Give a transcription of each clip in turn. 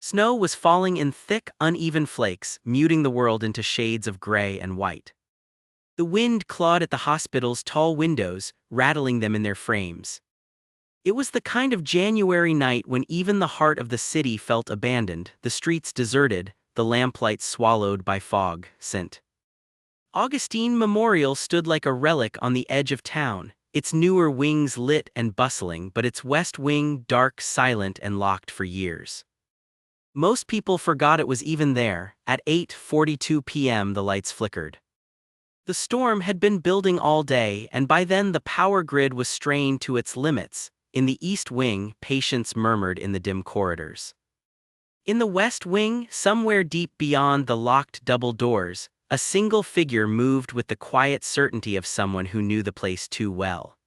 Snow was falling in thick, uneven flakes, muting the world into shades of gray and white. The wind clawed at the hospital's tall windows, rattling them in their frames. It was the kind of January night when even the heart of the city felt abandoned, the streets deserted, the lamplights swallowed by fog, scent. Augustine Memorial stood like a relic on the edge of town, its newer wings lit and bustling, but its west wing dark, silent, and locked for years. Most people forgot it was even there. At 8:42 p.m. the lights flickered. The storm had been building all day, and by then the power grid was strained to its limits. In the east wing, patients murmured in the dim corridors. In the west wing, somewhere deep beyond the locked double doors, a single figure moved with the quiet certainty of someone who knew the place too well.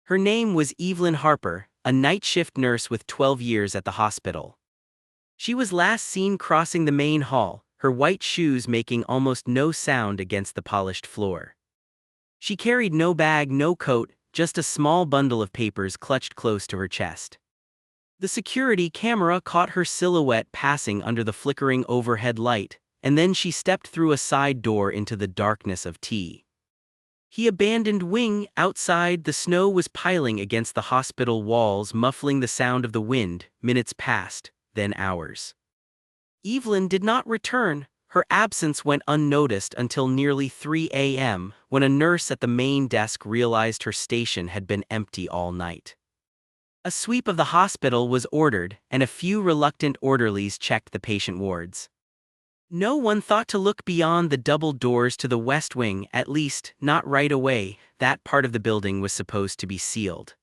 Her name was Evelyn Harper, a night shift nurse with 12 years at the hospital. She was last seen crossing the main hall, her white shoes making almost no sound against the polished floor. She carried no bag, no coat, just a small bundle of papers clutched close to her chest. The security camera caught her silhouette passing under the flickering overhead light, and then she stepped through a side door into the darkness of T. He abandoned wing. Outside, the snow was piling against the hospital walls, muffling the sound of the wind. Minutes passed, then hours. Evelyn did not return. Her absence went unnoticed until nearly 3 a.m., when a nurse at the main desk realized her station had been empty all night. A sweep of the hospital was ordered, and a few reluctant orderlies checked the patient wards. No one thought to look beyond the double doors to the west wing, at least, not right away. That part of the building was supposed to be sealed.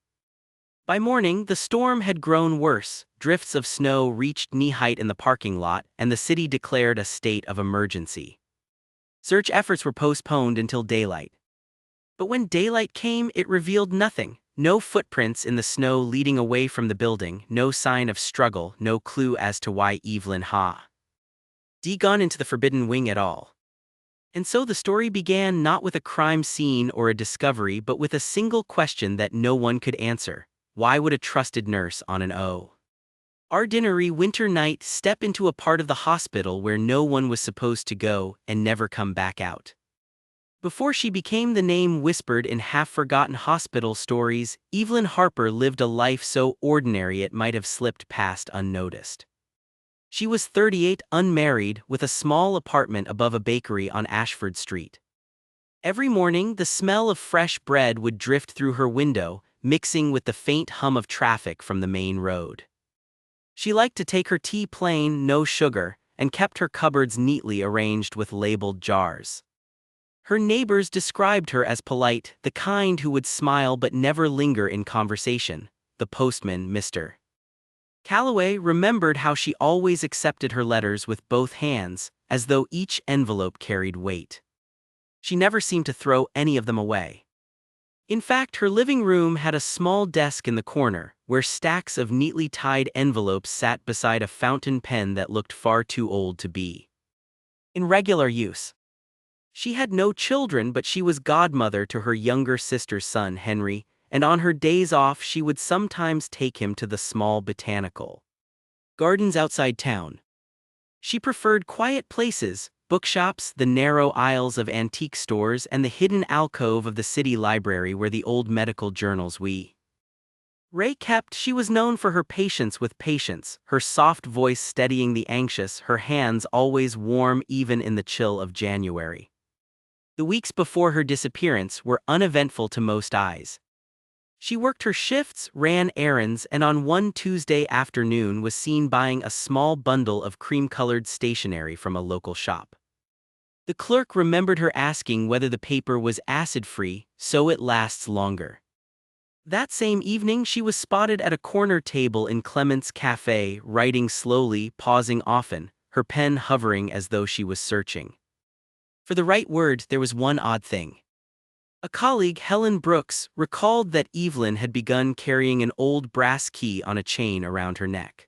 By morning, the storm had grown worse. Drifts of snow reached knee-height in the parking lot, and the city declared a state of emergency. Search efforts were postponed until daylight. But when daylight came, it revealed nothing. No footprints in the snow leading away from the building, no sign of struggle, no clue as to why Evelyn had gone into the forbidden wing at all. And so the story began not with a crime scene or a discovery, but with a single question that no one could answer. Why would a trusted nurse on an ordinary winter night step into a part of the hospital where no one was supposed to go and never come back out? Before she became the name whispered in half-forgotten hospital stories, Evelyn Harper lived a life so ordinary it might have slipped past unnoticed. She was 38, unmarried, with a small apartment above a bakery on Ashford Street. Every morning, the smell of fresh bread would drift through her window, mixing with the faint hum of traffic from the main road. She liked to take her tea plain, no sugar, and kept her cupboards neatly arranged with labeled jars. Her neighbors described her as polite, the kind who would smile but never linger in conversation. The postman, Mr. Calloway, remembered how she always accepted her letters with both hands, as though each envelope carried weight. She never seemed to throw any of them away. In fact, her living room had a small desk in the corner, where stacks of neatly tied envelopes sat beside a fountain pen that looked far too old to be in regular use. She had no children, but she was godmother to her younger sister's son, Henry, and on her days off she would sometimes take him to the small botanical gardens outside town. She preferred quiet places, bookshops, the narrow aisles of antique stores, and the hidden alcove of the city library where the old medical journals Ray kept. She was known for her patience with patients, her soft voice steadying the anxious, her hands always warm even in the chill of January. The weeks before her disappearance were uneventful to most eyes. She worked her shifts, ran errands, and on one Tuesday afternoon was seen buying a small bundle of cream-colored stationery from a local shop. The clerk remembered her asking whether the paper was acid-free, so it lasts longer. That same evening she was spotted at a corner table in Clement's Cafe, writing slowly, pausing often, her pen hovering as though she was searching for the right word. There was one odd thing. A colleague, Helen Brooks, recalled that Evelyn had begun carrying an old brass key on a chain around her neck.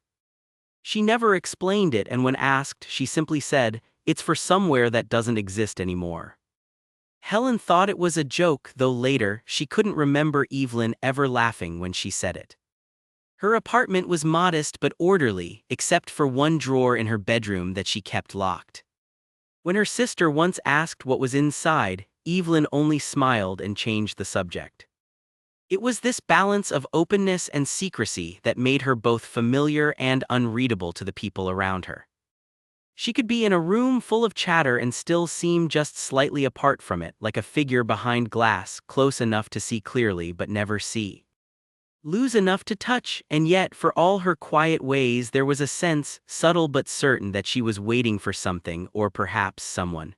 She never explained it, and when asked, she simply said, "It's for somewhere that doesn't exist anymore." Helen thought it was a joke, though later, she couldn't remember Evelyn ever laughing when she said it. Her apartment was modest but orderly, except for one drawer in her bedroom that she kept locked. When her sister once asked what was inside, Evelyn only smiled and changed the subject. It was this balance of openness and secrecy that made her both familiar and unreadable to the people around her. She could be in a room full of chatter and still seem just slightly apart from it, like a figure behind glass, close enough to see clearly but never see. Lose enough to touch, and yet, for all her quiet ways, there was a sense, subtle but certain, that she was waiting for something, or perhaps someone.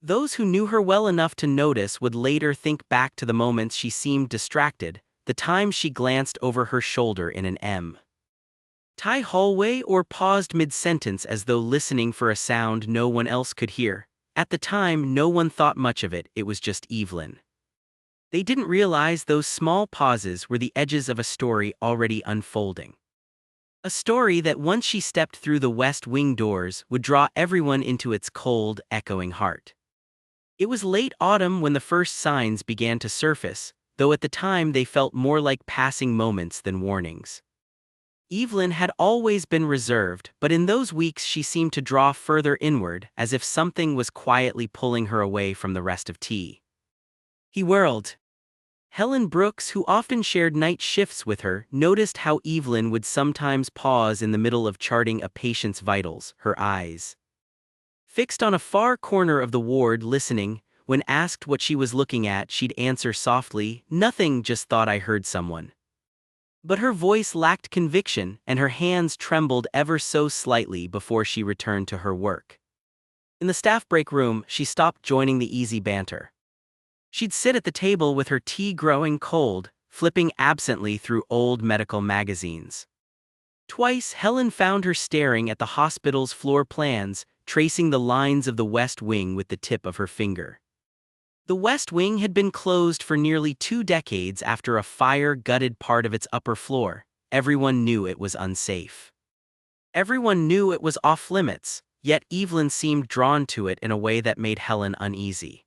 Those who knew her well enough to notice would later think back to the moments she seemed distracted, the times she glanced over her shoulder in an empty hallway or paused mid-sentence as though listening for a sound no one else could hear. At the time, no one thought much of it, it was just Evelyn. They didn't realize those small pauses were the edges of a story already unfolding. A story that once she stepped through the West Wing doors would draw everyone into its cold, echoing heart. It was late autumn when the first signs began to surface, though at the time they felt more like passing moments than warnings. Evelyn had always been reserved, but in those weeks she seemed to draw further inward, as if something was quietly pulling her away from the rest of the world. Helen Brooks, who often shared night shifts with her, noticed how Evelyn would sometimes pause in the middle of charting a patient's vitals, her eyes fixed on a far corner of the ward listening. When asked what she was looking at, she'd answer softly, "Nothing, just thought I heard someone." But her voice lacked conviction, and her hands trembled ever so slightly before she returned to her work. In the staff break room, she stopped joining the easy banter. She'd sit at the table with her tea growing cold, flipping absently through old medical magazines. Twice, Helen found her staring at the hospital's floor plans, tracing the lines of the West Wing with the tip of her finger. The West Wing had been closed for nearly 2 decades after a fire gutted part of its upper floor. Everyone knew it was unsafe. Everyone knew it was off-limits, yet Evelyn seemed drawn to it in a way that made Helen uneasy.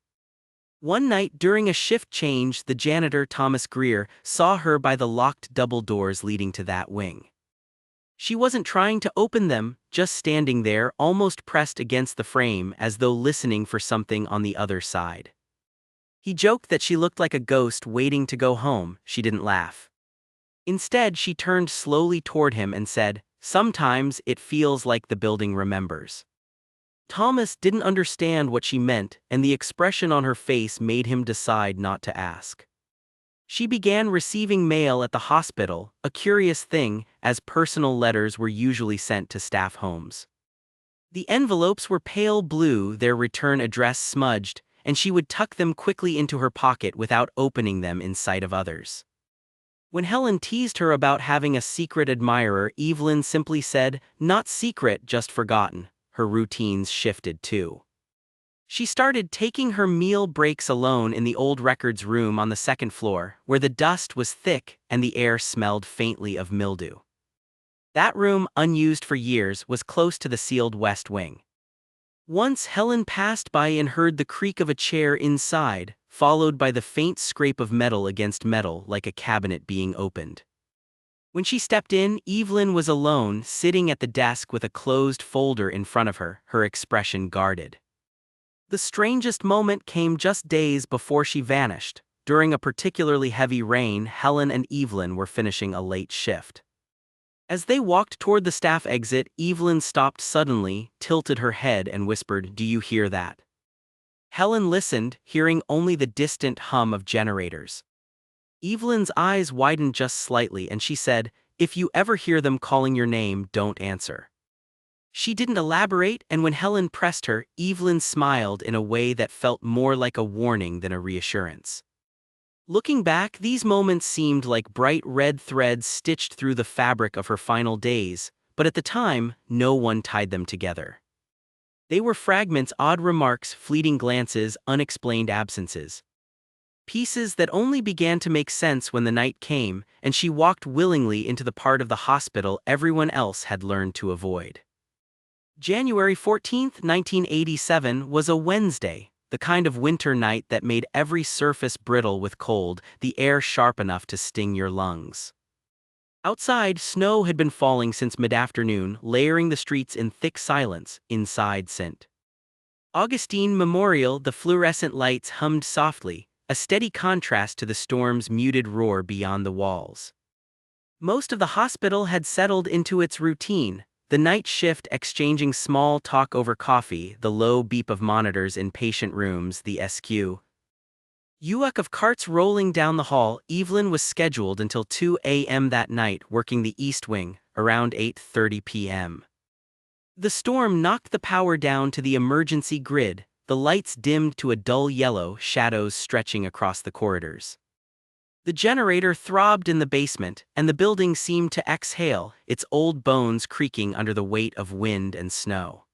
One night during a shift change, the janitor, Thomas Greer, saw her by the locked double doors leading to that wing. She wasn't trying to open them, just standing there, almost pressed against the frame, as though listening for something on the other side. He joked that she looked like a ghost waiting to go home. She didn't laugh. Instead, she turned slowly toward him and said, "Sometimes it feels like the building remembers." Thomas didn't understand what she meant, and the expression on her face made him decide not to ask. She began receiving mail at the hospital, a curious thing, as personal letters were usually sent to staff homes. The envelopes were pale blue, their return address smudged, and she would tuck them quickly into her pocket without opening them in sight of others. When Helen teased her about having a secret admirer, Evelyn simply said, "Not secret, just forgotten." Her routines shifted too. She started taking her meal breaks alone in the old records room on the second floor, where the dust was thick and the air smelled faintly of mildew. That room, unused for years, was close to the sealed West Wing. Once Helen passed by and heard the creak of a chair inside, followed by the faint scrape of metal against metal, like a cabinet being opened. When she stepped in, Evelyn was alone, sitting at the desk with a closed folder in front of her, her expression guarded. The strangest moment came just days before she vanished. During a particularly heavy rain, Helen and Evelyn were finishing a late shift. As they walked toward the staff exit, Evelyn stopped suddenly, tilted her head and whispered, "Do you hear that?" Helen listened, hearing only the distant hum of generators. Evelyn's eyes widened just slightly and she said, "If you ever hear them calling your name, don't answer." She didn't elaborate, and when Helen pressed her, Evelyn smiled in a way that felt more like a warning than a reassurance. Looking back, these moments seemed like bright red threads stitched through the fabric of her final days, but at the time, no one tied them together. They were fragments, odd remarks, fleeting glances, unexplained absences. Pieces that only began to make sense when the night came, and she walked willingly into the part of the hospital everyone else had learned to avoid. January 14, 1987 was a Wednesday, the kind of winter night that made every surface brittle with cold, the air sharp enough to sting your lungs. Outside, snow had been falling since mid-afternoon, layering the streets in thick silence. Inside, St. Augustine Memorial, the fluorescent lights hummed softly, a steady contrast to the storm's muted roar beyond the walls. Most of the hospital had settled into its routine, the night shift exchanging small talk over coffee, the low beep of monitors in patient rooms, the SQ. Uck of carts rolling down the hall. Evelyn was scheduled until 2 a.m. that night, working the East Wing, around 8:30 p.m. The storm knocked the power down to the emergency grid, the lights dimmed to a dull yellow, shadows stretching across the corridors. The generator throbbed in the basement, and the building seemed to exhale, its old bones creaking under the weight of wind and snow.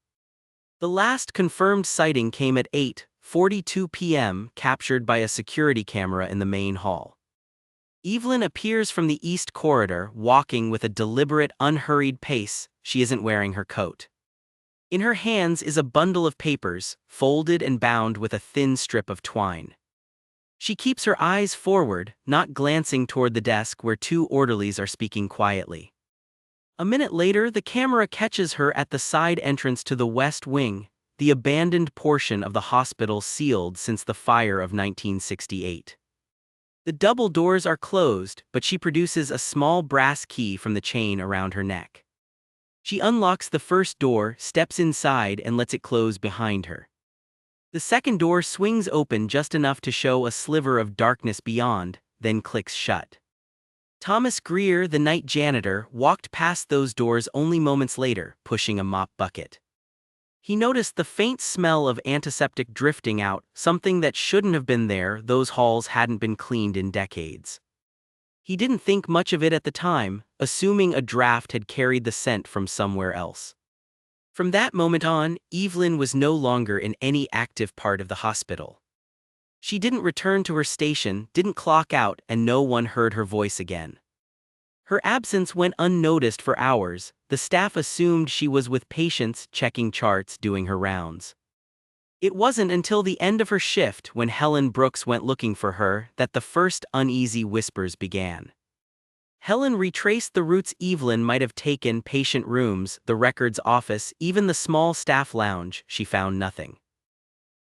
The last confirmed sighting came at 8:42 p.m., captured by a security camera in the main hall. Evelyn appears from the east corridor, walking with a deliberate, unhurried pace. She isn't wearing her coat. In her hands is a bundle of papers, folded and bound with a thin strip of twine. She keeps her eyes forward, not glancing toward the desk where two orderlies are speaking quietly. A minute later, the camera catches her at the side entrance to the West Wing, the abandoned portion of the hospital sealed since the fire of 1968. The double doors are closed, but she produces a small brass key from the chain around her neck. She unlocks the first door, steps inside, and lets it close behind her. The second door swings open just enough to show a sliver of darkness beyond, then clicks shut. Thomas Greer, the night janitor, walked past those doors only moments later, pushing a mop bucket. He noticed the faint smell of antiseptic drifting out, something that shouldn't have been there. Those halls hadn't been cleaned in decades. He didn't think much of it at the time, assuming a draft had carried the scent from somewhere else. From that moment on, Evelyn was no longer in any active part of the hospital. She didn't return to her station, didn't clock out, and no one heard her voice again. Her absence went unnoticed for hours. The staff assumed she was with patients, checking charts, doing her rounds. It wasn't until the end of her shift, when Helen Brooks went looking for her, that the first uneasy whispers began. Helen retraced the routes Evelyn might have taken: patient rooms, the records office, even the small staff lounge. She found nothing.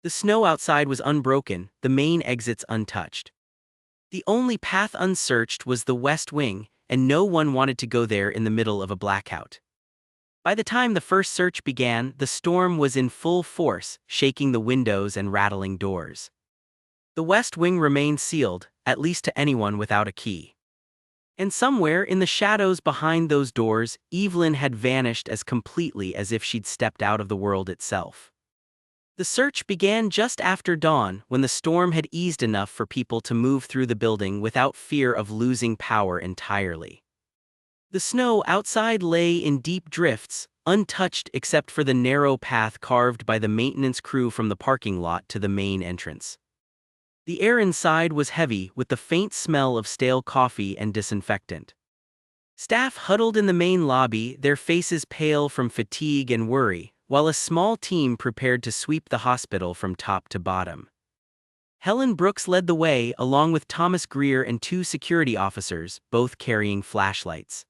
The snow outside was unbroken, the main exits untouched. The only path unsearched was the West Wing, and no one wanted to go there in the middle of a blackout. By the time the first search began, the storm was in full force, shaking the windows and rattling doors. The West Wing remained sealed, at least to anyone without a key. And somewhere in the shadows behind those doors, Evelyn had vanished as completely as if she'd stepped out of the world itself. The search began just after dawn, when the storm had eased enough for people to move through the building without fear of losing power entirely. The snow outside lay in deep drifts, untouched except for the narrow path carved by the maintenance crew from the parking lot to the main entrance. The air inside was heavy, with the faint smell of stale coffee and disinfectant. Staff huddled in the main lobby, their faces pale from fatigue and worry, while a small team prepared to sweep the hospital from top to bottom. Helen Brooks led the way, along with Thomas Greer and two security officers, both carrying flashlights.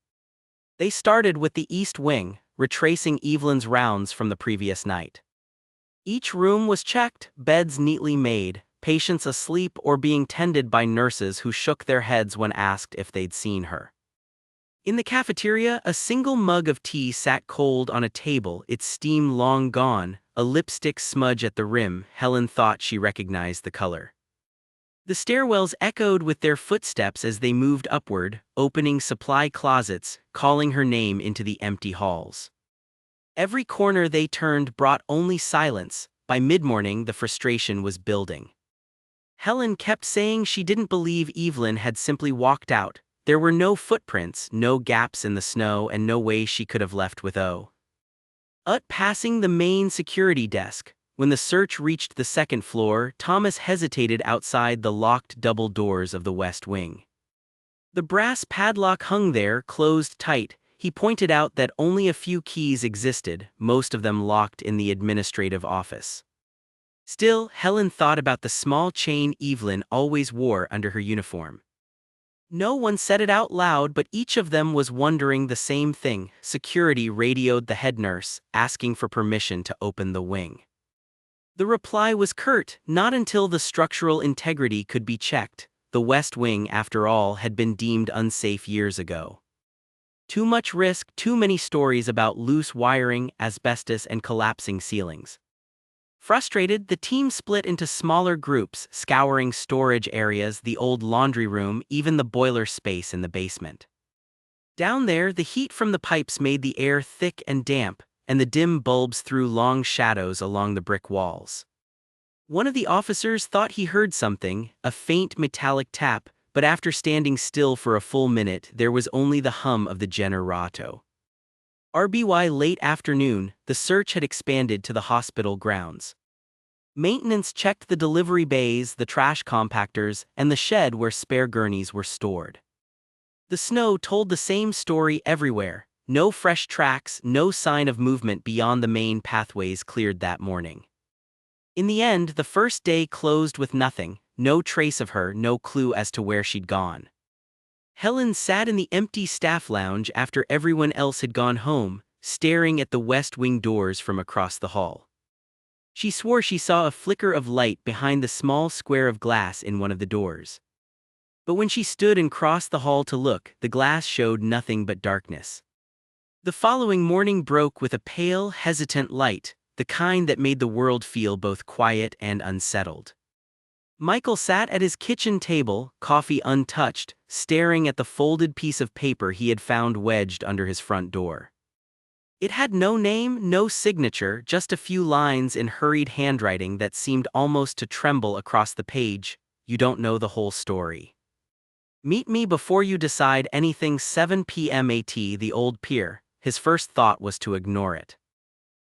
They started with the East Wing, retracing Evelyn's rounds from the previous night. Each room was checked, beds neatly made, patients asleep or being tended by nurses who shook their heads when asked if they'd seen her. In the cafeteria, a single mug of tea sat cold on a table, its steam long gone, a lipstick smudge at the rim. Helen thought she recognized the color. The stairwells echoed with their footsteps as they moved upward, opening supply closets, calling her name into the empty halls. Every corner they turned brought only silence. By mid-morning, the frustration was building. Helen kept saying she didn't believe Evelyn had simply walked out. There were no footprints, no gaps in the snow, and no way she could have left with passing the main security desk. When the search reached the second floor, Thomas hesitated outside the locked double doors of the West Wing. The brass padlock hung there, closed tight. He pointed out that only a few keys existed, most of them locked in the administrative office. Still, Helen thought about the small chain Evelyn always wore under her uniform. No one said it out loud, but each of them was wondering the same thing. Security radioed the head nurse, asking for permission to open the wing. The reply was curt, not until the structural integrity could be checked. The West Wing, after all, had been deemed unsafe years ago. Too much risk, too many stories about loose wiring, asbestos, and collapsing ceilings. Frustrated, the team split into smaller groups, scouring storage areas, the old laundry room, even the boiler space in the basement. Down there, the heat from the pipes made the air thick and damp, and the dim bulbs threw long shadows along the brick walls. One of the officers thought he heard something, a faint metallic tap, but after standing still for a full minute, there was only the hum of the generator. RBY late afternoon, the search had expanded to the hospital grounds. Maintenance checked the delivery bays, the trash compactors, and the shed where spare gurneys were stored. The snow told the same story everywhere. No fresh tracks, no sign of movement beyond the main pathways cleared that morning. In the end, the first day closed with nothing, no trace of her, no clue as to where she'd gone. Helen sat in the empty staff lounge after everyone else had gone home, staring at the West Wing doors from across the hall. She swore she saw a flicker of light behind the small square of glass in one of the doors. But when she stood and crossed the hall to look, the glass showed nothing but darkness. The following morning broke with a pale, hesitant light, the kind that made the world feel both quiet and unsettled. Michael sat at his kitchen table, coffee untouched, staring at the folded piece of paper he had found wedged under his front door. It had no name, no signature, just a few lines in hurried handwriting that seemed almost to tremble across the page. You don't know the whole story. Meet me before you decide anything. 7 p.m. at the old pier. His first thought was to ignore it.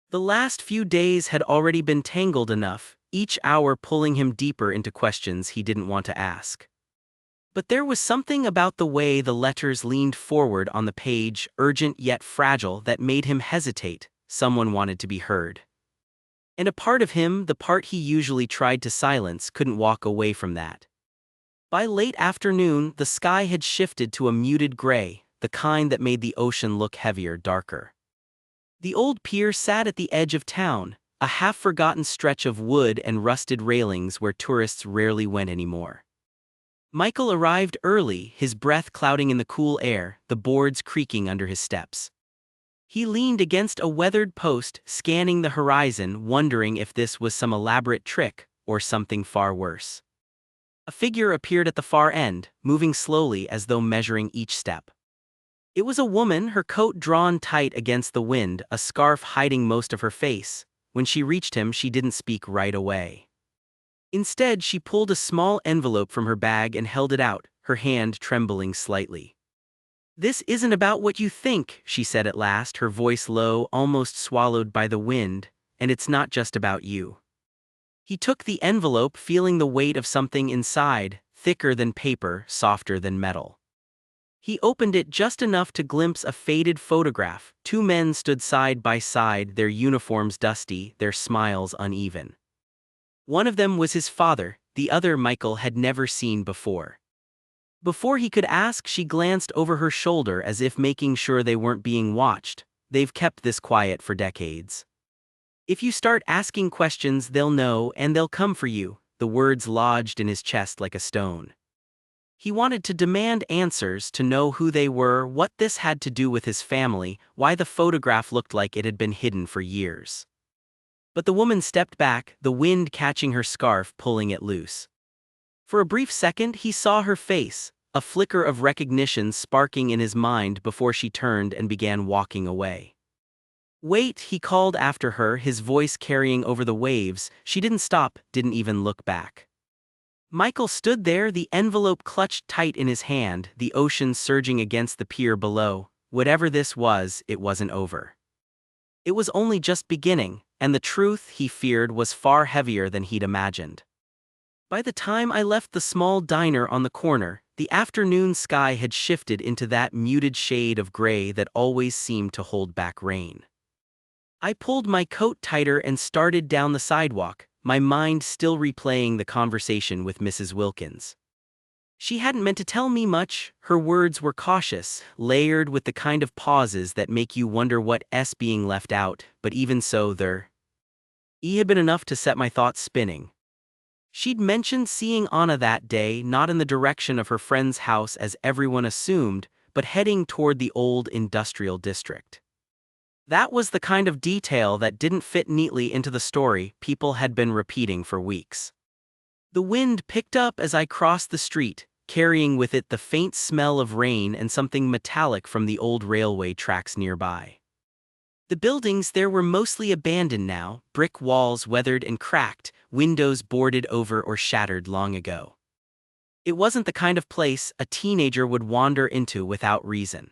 The last few days had already been tangled enough, each hour pulling him deeper into questions he didn't want to ask. But there was something about the way the letters leaned forward on the page, urgent yet fragile, that made him hesitate. Someone wanted to be heard. And a part of him, the part he usually tried to silence, couldn't walk away from that. By late afternoon, the sky had shifted to a muted gray, the kind that made the ocean look heavier, darker. The old pier sat at the edge of town, a half-forgotten stretch of wood and rusted railings where tourists rarely went anymore. Michael arrived early, his breath clouding in the cool air, the boards creaking under his steps. He leaned against a weathered post, scanning the horizon, wondering if this was some elaborate trick or something far worse. A figure appeared at the far end, moving slowly as though measuring each step. It was a woman, her coat drawn tight against the wind, a scarf hiding most of her face. When she reached him, she didn't speak right away. Instead, she pulled a small envelope from her bag and held it out, her hand trembling slightly. "This isn't about what you think," she said at last, her voice low, almost swallowed by the wind, "and it's not just about you." He took the envelope, feeling the weight of something inside, thicker than paper, softer than metal. He opened it just enough to glimpse a faded photograph. Two men stood side by side, their uniforms dusty, their smiles uneven. One of them was his father, the other Michael had never seen before. Before he could ask, she glanced over her shoulder as if making sure they weren't being watched. "They've kept this quiet for decades. If you start asking questions, they'll know and they'll come for you." The words lodged in his chest like a stone. He wanted to demand answers, to know who they were, what this had to do with his family, why the photograph looked like it had been hidden for years. But the woman stepped back, the wind catching her scarf, pulling it loose. For a brief second, he saw her face, a flicker of recognition sparking in his mind before she turned and began walking away. "Wait," he called after her, his voice carrying over the waves. She didn't stop, didn't even look back. Michael stood there, the envelope clutched tight in his hand, the ocean surging against the pier below. Whatever this was, it wasn't over. It was only just beginning, and the truth, he feared, was far heavier than he'd imagined. By the time I left the small diner on the corner, the afternoon sky had shifted into that muted shade of gray that always seemed to hold back rain. I pulled my coat tighter and started down the sidewalk, my mind still replaying the conversation with Mrs. Wilkins. She hadn't meant to tell me much. Her words were cautious, layered with the kind of pauses that make you wonder what's being left out, but even so, there had been enough to set my thoughts spinning. She'd mentioned seeing Anna that day, not in the direction of her friend's house as everyone assumed, but heading toward the old industrial district. That was the kind of detail that didn't fit neatly into the story people had been repeating for weeks. The wind picked up as I crossed the street, carrying with it the faint smell of rain and something metallic from the old railway tracks nearby. The buildings there were mostly abandoned now, brick walls weathered and cracked, windows boarded over or shattered long ago. It wasn't the kind of place a teenager would wander into without reason.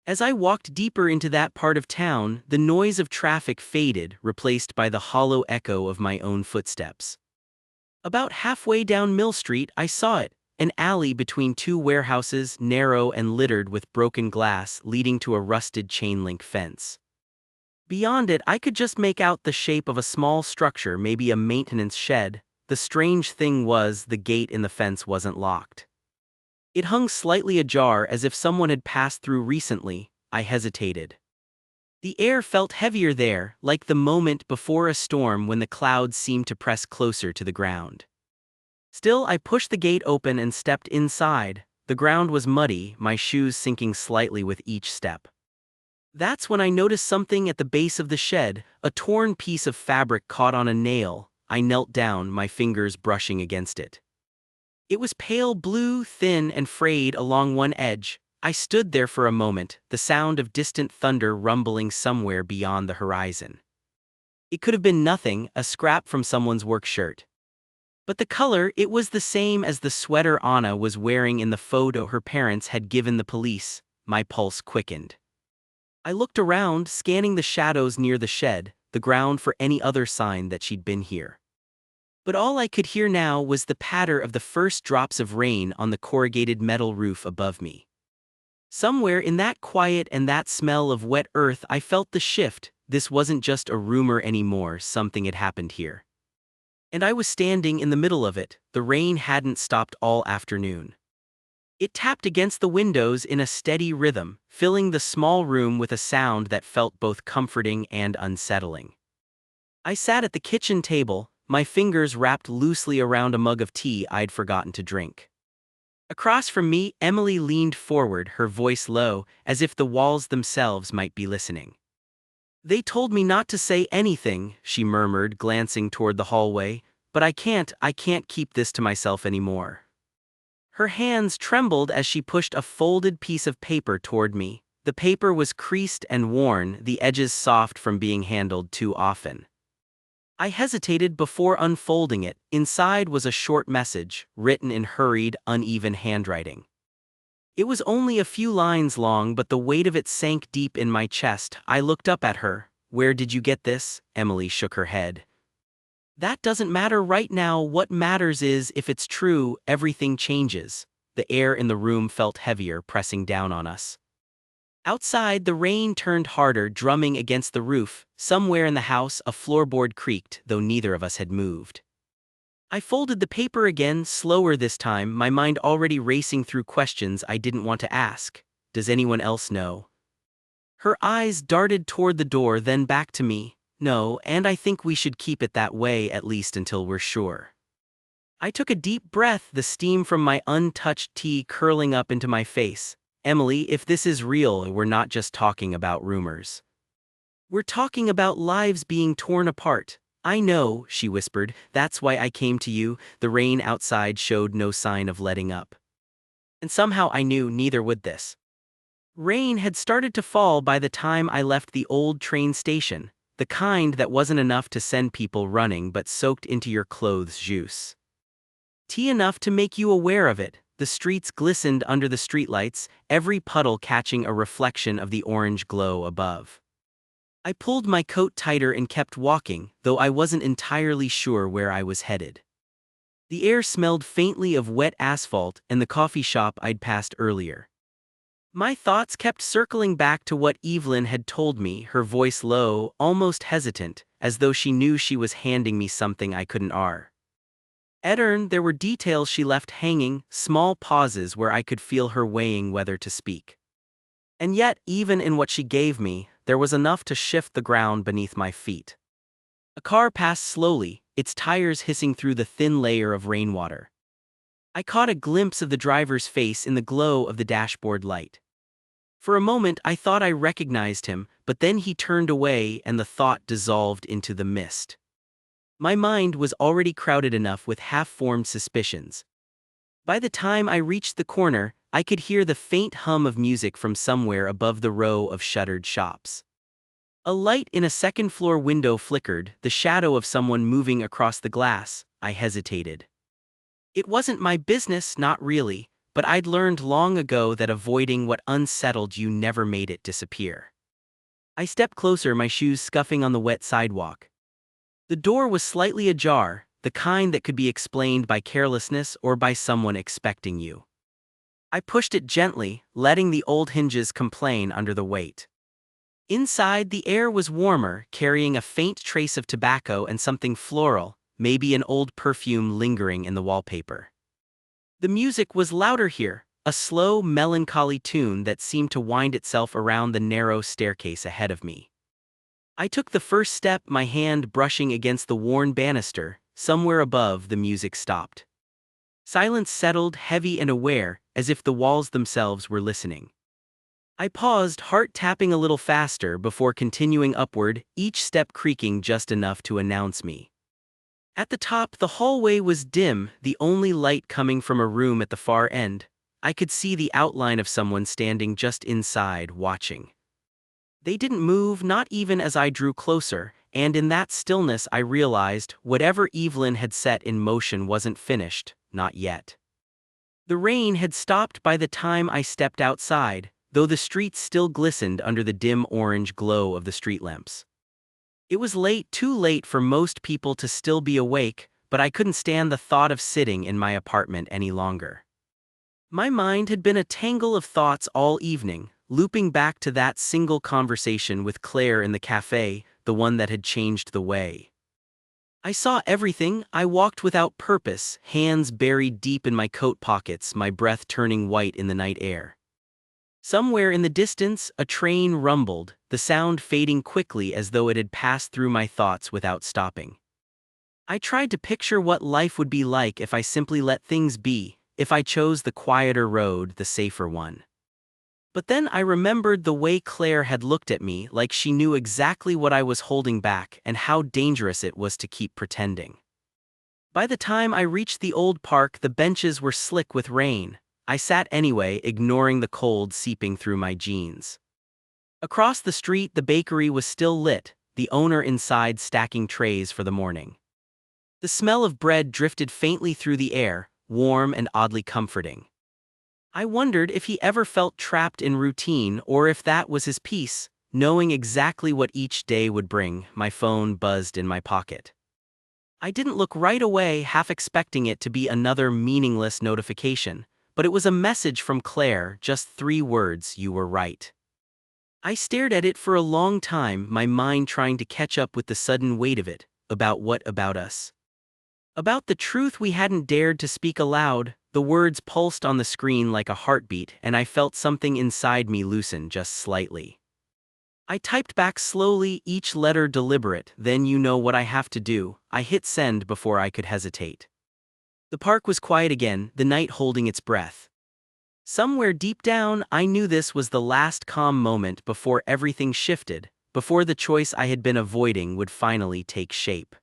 As I walked deeper into that part of town, the noise of traffic faded, replaced by the hollow echo of my own footsteps. About halfway down Mill Street, I saw it, an alley between two warehouses, narrow and littered with broken glass leading to a rusted chain-link fence. Beyond it, I could just make out the shape of a small structure, maybe a maintenance shed. The strange thing was, the gate in the fence wasn't locked. It hung slightly ajar as if someone had passed through recently. I hesitated. The air felt heavier there, like the moment before a storm when the clouds seemed to press closer to the ground. Still, I pushed the gate open and stepped inside. The ground was muddy, my shoes sinking slightly with each step. That's when I noticed something at the base of the shed, a torn piece of fabric caught on a nail. I knelt down, my fingers brushing against it. It was pale blue, thin and frayed along one edge. I stood there for a moment, the sound of distant thunder rumbling somewhere beyond the horizon. It could have been nothing, a scrap from someone's work shirt. But the color, it was the same as the sweater Anna was wearing in the photo her parents had given the police. My pulse quickened. I looked around, scanning the shadows near the shed, the ground for any other sign that she'd been here. But all I could hear now was the patter of the first drops of rain on the corrugated metal roof above me. Somewhere in that quiet and that smell of wet earth, I felt the shift. This wasn't just a rumor anymore, something had happened here. And I was standing in the middle of it. The rain hadn't stopped all afternoon. It tapped against the windows in a steady rhythm, filling the small room with a sound that felt both comforting and unsettling. I sat at the kitchen table, my fingers wrapped loosely around a mug of tea I'd forgotten to drink. Across from me, Emily leaned forward, her voice low, as if the walls themselves might be listening. "They told me not to say anything," she murmured, glancing toward the hallway, "but I can't keep this to myself anymore." Her hands trembled as she pushed a folded piece of paper toward me. The paper was creased and worn, the edges soft from being handled too often. I hesitated before unfolding it. Inside was a short message, written in hurried, uneven handwriting. It was only a few lines long, but the weight of it sank deep in my chest. I looked up at her. "Where did you get this?" Emily shook her head. "That doesn't matter right now. What matters is, if it's true, everything changes." The air in the room felt heavier, pressing down on us. Outside, the rain turned harder, drumming against the roof. Somewhere in the house, a floorboard creaked, though neither of us had moved. I folded the paper again, slower this time, my mind already racing through questions I didn't want to ask. Does anyone else know? Her eyes darted toward the door, then back to me. No, and I think we should keep it that way, at least until we're sure. I took a deep breath, the steam from my untouched tea curling up into my face. Emily, if this is real, we're not just talking about rumors. We're talking about lives being torn apart. "I know," she whispered, "that's why I came to you." The rain outside showed no sign of letting up. And somehow I knew neither would this. Rain had started to fall by the time I left the old train station, the kind that wasn't enough to send people running but soaked into your clothes juice. Tea enough to make you aware of it. The streets glistened under the streetlights, every puddle catching a reflection of the orange glow above. I pulled my coat tighter and kept walking, though I wasn't entirely sure where I was headed. The air smelled faintly of wet asphalt and the coffee shop I'd passed earlier. My thoughts kept circling back to what Evelyn had told me, her voice low, almost hesitant, as though she knew she was handing me something I couldn't There were details she left hanging, small pauses where I could feel her weighing whether to speak. And yet, even in what she gave me, there was enough to shift the ground beneath my feet. A car passed slowly, its tires hissing through the thin layer of rainwater. I caught a glimpse of the driver's face in the glow of the dashboard light. For a moment I thought I recognized him, but then he turned away and the thought dissolved into the mist. My mind was already crowded enough with half-formed suspicions. By the time I reached the corner, I could hear the faint hum of music from somewhere above the row of shuttered shops. A light in a second-floor window flickered, the shadow of someone moving across the glass. I hesitated. It wasn't my business, not really, but I'd learned long ago that avoiding what unsettled you never made it disappear. I stepped closer, my shoes scuffing on the wet sidewalk. The door was slightly ajar, the kind that could be explained by carelessness or by someone expecting you. I pushed it gently, letting the old hinges complain under the weight. Inside, the air was warmer, carrying a faint trace of tobacco and something floral, maybe an old perfume lingering in the wallpaper. The music was louder here, a slow, melancholy tune that seemed to wind itself around the narrow staircase ahead of me. I took the first step, my hand brushing against the worn banister. Somewhere above, the music stopped. Silence settled, heavy and aware, as if the walls themselves were listening. I paused, heart tapping a little faster before continuing upward, each step creaking just enough to announce me. At the top, the hallway was dim, the only light coming from a room at the far end. I could see the outline of someone standing just inside, watching. They didn't move, not even as I drew closer, and in that stillness I realized whatever Evelyn had set in motion wasn't finished, not yet. The rain had stopped by the time I stepped outside, though the streets still glistened under the dim orange glow of the street lamps. It was late, too late for most people to still be awake, but I couldn't stand the thought of sitting in my apartment any longer. My mind had been a tangle of thoughts all evening, looping back to that single conversation with Claire in the cafe, the one that had changed the way. I saw everything. I walked without purpose, hands buried deep in my coat pockets, my breath turning white in the night air. Somewhere in the distance, a train rumbled, the sound fading quickly as though it had passed through my thoughts without stopping. I tried to picture what life would be like if I simply let things be, if I chose the quieter road, the safer one. But then I remembered the way Claire had looked at me, like she knew exactly what I was holding back and how dangerous it was to keep pretending. By the time I reached the old park, the benches were slick with rain. I sat anyway, ignoring the cold seeping through my jeans. Across the street, the bakery was still lit, the owner inside stacking trays for the morning. The smell of bread drifted faintly through the air, warm and oddly comforting. I wondered if he ever felt trapped in routine or if that was his peace, knowing exactly what each day would bring. My phone buzzed in my pocket. I didn't look right away, half expecting it to be another meaningless notification, but it was a message from Claire, just 3 words: "You were right." I stared at it for a long time, my mind trying to catch up with the sudden weight of it. About what? About us? About the truth we hadn't dared to speak aloud. The words pulsed on the screen like a heartbeat, and I felt something inside me loosen just slightly. I typed back slowly, each letter deliberate. "Then you know what I have to do." I hit send before I could hesitate. The park was quiet again, the night holding its breath. Somewhere deep down, I knew this was the last calm moment before everything shifted, before the choice I had been avoiding would finally take shape.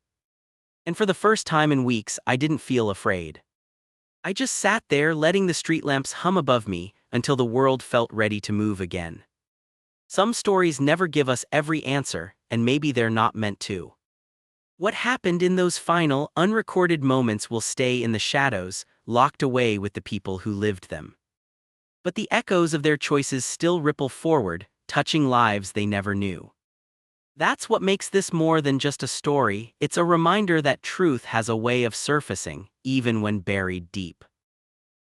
And for the first time in weeks, I didn't feel afraid. I just sat there, letting the street lamps hum above me until the world felt ready to move again. Some stories never give us every answer, and maybe they're not meant to. What happened in those final, unrecorded moments will stay in the shadows, locked away with the people who lived them. But the echoes of their choices still ripple forward, touching lives they never knew. That's what makes this more than just a story. It's a reminder that truth has a way of surfacing, even when buried deep.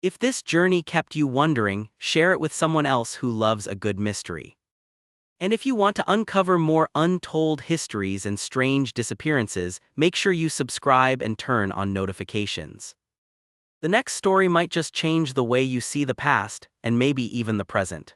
If this journey kept you wondering, share it with someone else who loves a good mystery. And if you want to uncover more untold histories and strange disappearances, make sure you subscribe and turn on notifications. The next story might just change the way you see the past, and maybe even the present.